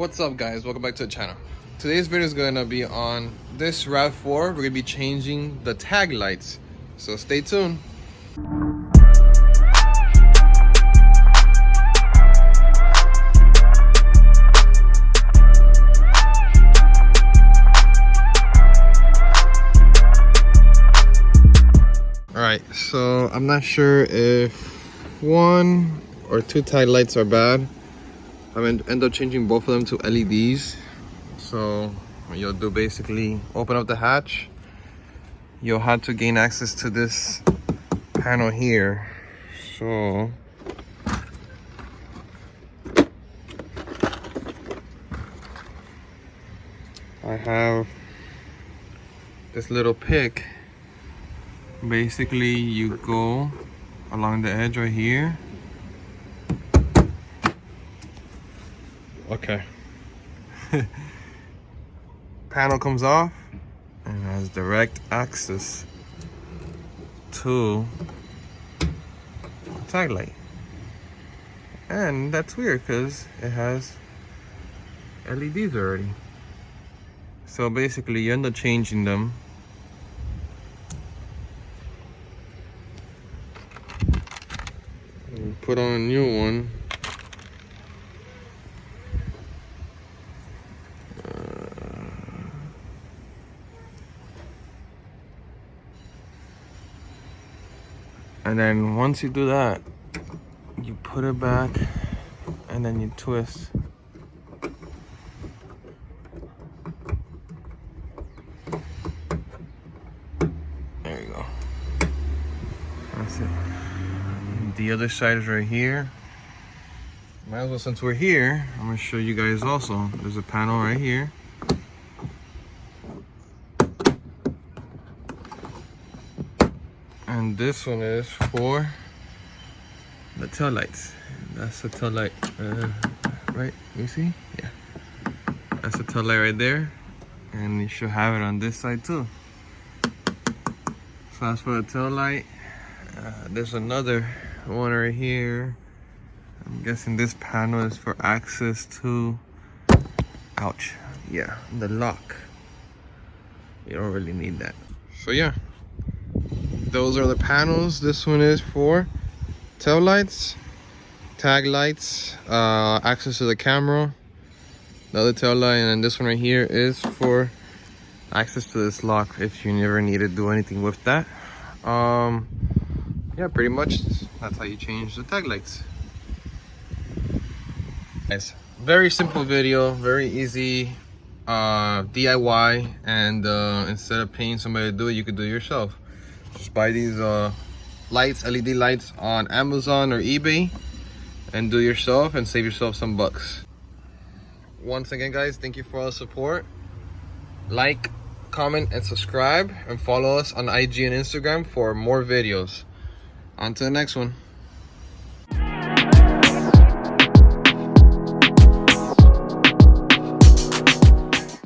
What's up guys, welcome back to the channel. Today's video is going to be on this RAV4. We're going to be changing the tag lights, so stay tuned. Alright, so I'm not sure if one or two tag lights are bad. I'm gonna end up changing both of them to LEDs. So what you'll do, basically open up the hatch. You'll have to gain access to this panel here. So I have this little pick. Basically you go along the edge right here. Okay. Panel comes off and has direct access to a tag light. And that's weird because it has LEDs already. So basically you end up changing them. And put on a new one. And then once you do that, you put it back and then you twist. There you go. That's it. And the other side is right here. Might as well, since we're here, I'm gonna show you guys also. There's a panel right here. And this one is for the tail lights. That's the tail light, right? You see? Yeah. That's the tail light right there. And you should have it on this side too. So that's for the tail light. There's another one right here. I'm guessing this panel is for access to, ouch, yeah, the lock. You don't really need that. So yeah. Those are the panels. This one is for tail lights, tag lights, access to the camera, the other tail light, and then this one right here is for access to this lock if you never need to do anything with that. Yeah, pretty much that's how you change the tag lights. Guys, very simple video, very easy DIY, and instead of paying somebody to do it, you could do it yourself. Just buy these lights, LED lights on Amazon or eBay and do it yourself and save yourself some bucks. Once again guys, thank you for all the support. Like, comment, and subscribe, and follow us on IG and Instagram for more videos. On to the next one.